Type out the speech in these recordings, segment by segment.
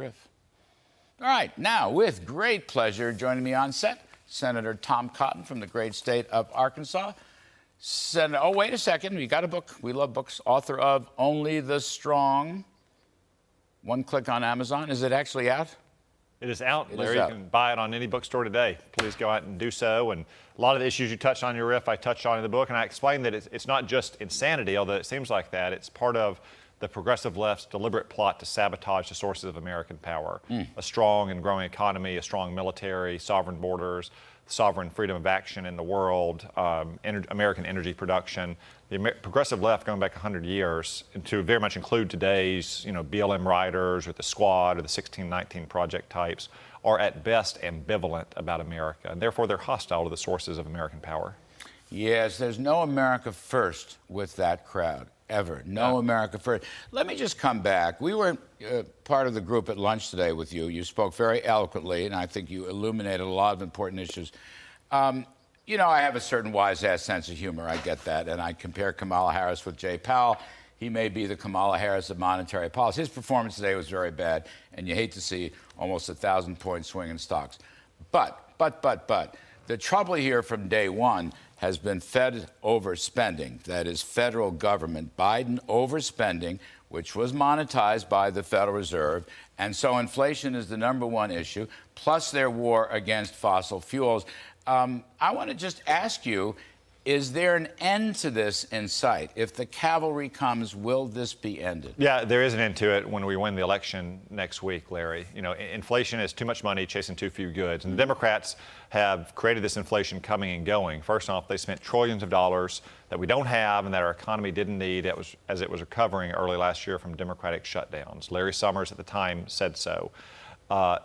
Griff. All right, now with great pleasure joining me on set, Senator Tom Cotton from the great state of Arkansas. Oh, wait a second, you got a book. We love books. Author of Only the Strong. One click on Amazon. Is it actually out? It is out, Larry. It is out. You can buy it on any bookstore today. Please go out and do so. And a lot of the issues you touched on in your riff, I touched on in the book, and I explained that it's not just insanity, although it seems like that. It's part of the progressive left's deliberate plot to sabotage the sources of American power. A strong and growing economy, a strong military, sovereign borders, sovereign freedom of action in the world, American energy production. The progressive left, going back 100 years, and to very much include today's, BLM riders or the Squad or the 1619 Project types, are at best ambivalent about America, and therefore they're hostile to the sources of American power. Yes, there's no America first with that crowd, ever. No America first. Let me just come back. We were part of the group at lunch today with you. You spoke very eloquently, and I think you illuminated a lot of important issues. I have a certain wise-ass sense of humor. I get that. And I compare Kamala Harris with Jay Powell. He may be the Kamala Harris of monetary policy. His performance today was very bad, and you hate to see almost a 1,000-point swing in stocks. But, the trouble here from day one has been Fed overspending. That is federal government, Biden overspending, which was monetized by the Federal Reserve. And so inflation is the #1 issue, plus their war against fossil fuels. I want to just ask you, is there an end to this in sight? If the cavalry comes, will this be ended? Yeah, there is an end to it when we win the election next week, Larry. Inflation is too much money chasing too few goods. And the Democrats have created this inflation coming and going. First off, they spent trillions of dollars that we don't have and that our economy didn't need as it was recovering early last year from Democratic shutdowns. Larry Summers at the time said so.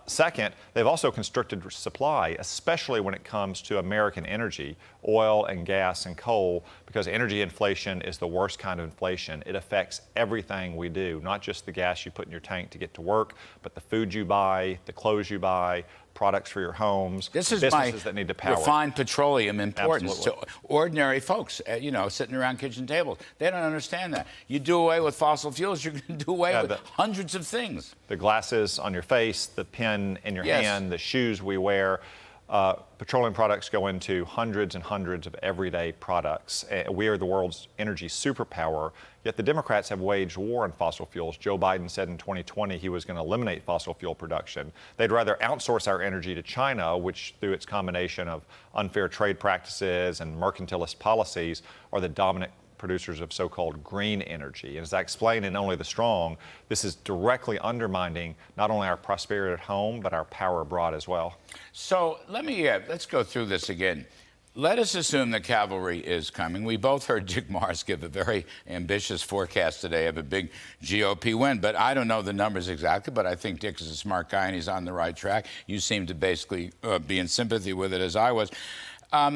Second, they've also constricted supply, especially when it comes to American energy, oil and gas and coal, because energy inflation is the worst kind of inflation. It affects everything we do, not just the gas you put in your tank to get to work, but the food you buy, the clothes you buy, products for your homes, this is businesses that need to power. Refined petroleum importance Absolutely. to ordinary folks, sitting around kitchen tables. They don't understand that. You do away with fossil fuels, you're going to do away with hundreds of things. The glasses on your face, the pen in your hand, the shoes we wear. Petroleum products go into hundreds and hundreds of everyday products. We are the world's energy superpower, yet the Democrats have waged war on fossil fuels. Joe Biden said in 2020 he was going to eliminate fossil fuel production. They'd rather outsource our energy to China, which through its combination of unfair trade practices and mercantilist policies are the dominant producers of so-called green energy. And as I explained in Only the Strong, this is directly undermining not only our prosperity at home, but our power abroad as well. So let's go through this again. Let us assume the cavalry is coming. We both heard Dick Morris give a very ambitious forecast today of a big GOP win, but I don't know the numbers exactly, but I think Dick is a smart guy and he's on the right track. You seem to basically be in sympathy with it as I was.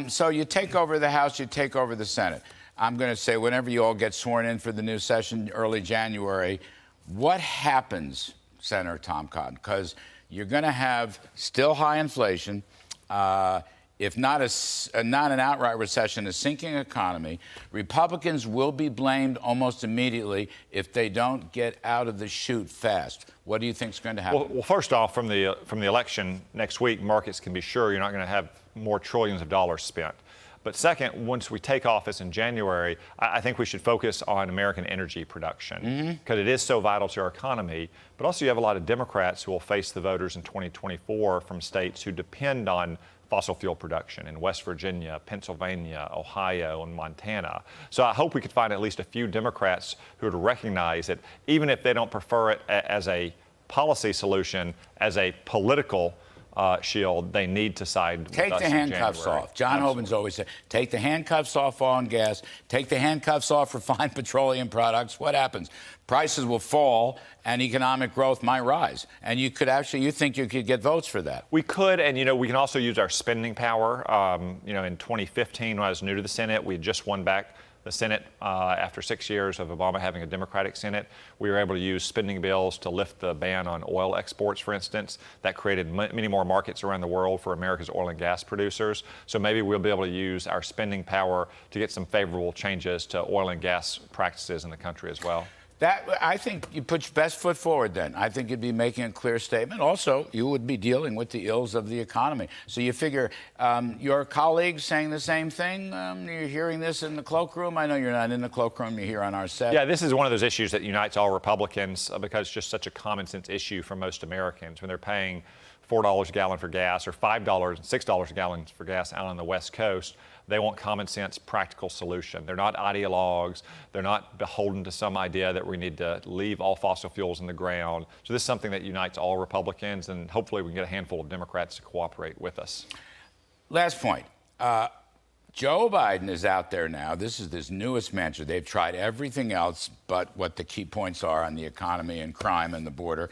So you take over the House, you take over the Senate. I'm going to say whenever you all get sworn in for the new session, early January, what happens, Senator Tom Cotton? Because you're going to have still high inflation, if not an outright recession, a sinking economy. Republicans will be blamed almost immediately if they don't get out of the chute fast. What do you think is going to happen? Well, first off, from the election next week, markets can be sure you're not going to have more trillions of dollars spent. But second, once we take office in January, I think we should focus on American energy production because it is so vital to our economy. But also you have a lot of Democrats who will face the voters in 2024 from states who depend on fossil fuel production in West Virginia, Pennsylvania, Ohio, and Montana. So I hope we could find at least a few Democrats who would recognize that even if they don't prefer it as a policy solution, as a political shield, they need to side with us in January. Take the handcuffs off. John Hoeven's always said, take the handcuffs off on gas, take the handcuffs off refined petroleum products. What happens? Prices will fall and economic growth might rise. And you think you could get votes for that? We could, and we can also use our spending power. In 2015, when I was new to the Senate, we had just won back the Senate, after 6 years of Obama having a Democratic Senate. We were able to use spending bills to lift the ban on oil exports, for instance. That created many more markets around the world for America's oil and gas producers. So maybe we'll be able to use our spending power to get some favorable changes to oil and gas practices in the country as well. That, I think you put your best foot forward then. I think you'd be making a clear statement. Also, you would be dealing with the ills of the economy. So you figure your colleagues saying the same thing, you're hearing this in the cloakroom. I know you're not in the cloakroom, you're here on our set. Yeah, this is one of those issues that unites all Republicans because it's just such a common sense issue for most Americans when they're paying $4 a gallon for gas or $5 and $6 a gallon for gas out on the West Coast. They want common sense, practical solution. They're not ideologues. They're not beholden to some idea that we need to leave all fossil fuels in the ground. So this is something that unites all Republicans, and hopefully we can get a handful of Democrats to cooperate with us. Last point. Joe Biden is out there now. This is this newest mantra. They've tried everything else but what the key points are on the economy and crime and the border.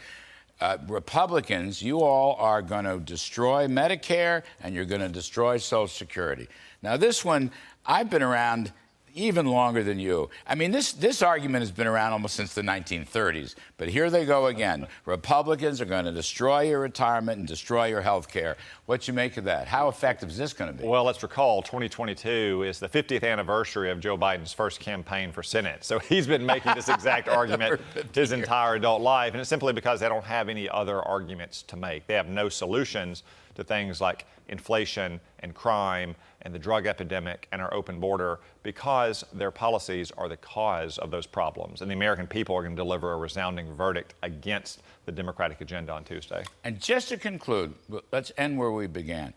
Republicans, you all are going to destroy Medicare and you're going to destroy Social Security. Now, this one, I've been around even longer than you. I mean, this argument has been around almost since the 1930s. But here they go again. Republicans are going to destroy your retirement and destroy your health care. What you make of that? How effective is this going to be? Well, let's recall 2022 is the 50th anniversary of Joe Biden's first campaign for Senate. So he's been making this exact argument his entire adult life. And it's simply because they don't have any other arguments to make. They have no solutions to things like inflation and crime and the drug epidemic and our open border because their policies are the cause of those problems. And the American people are going to deliver a resounding verdict against the Democratic agenda on Tuesday. And just to conclude, let's end where we began.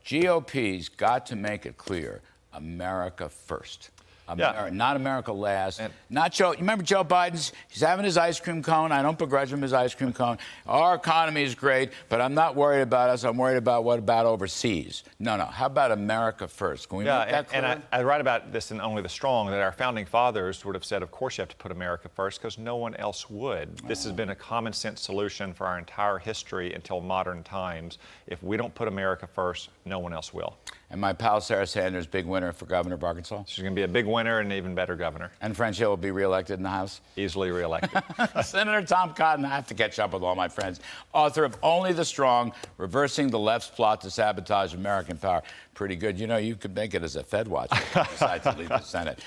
GOP's got to make it clear, America first. Not America last. Not Joe. You remember Joe Biden's? He's having his ice cream cone. I don't begrudge him his ice cream cone. Our economy is great, but I'm not worried about us. I'm worried about what about overseas. No. How about America first? Can we make that clear? And I write about this in Only the Strong, that our founding fathers would have said, of course you have to put America first because no one else would. This has been a common sense solution for our entire history until modern times. If we don't put America first, no one else will. And my pal Sarah Sanders, big winner for governor of Arkansas. She's going to be a big winner and an even better governor. And French Hill will be reelected in the House. Easily reelected. Senator Tom Cotton, I have to catch up with all my friends. Author of Only the Strong, Reversing the Left's Plot to Sabotage American Power. Pretty good. You know, you could make it as a Fed watcher if you decide to leave the Senate.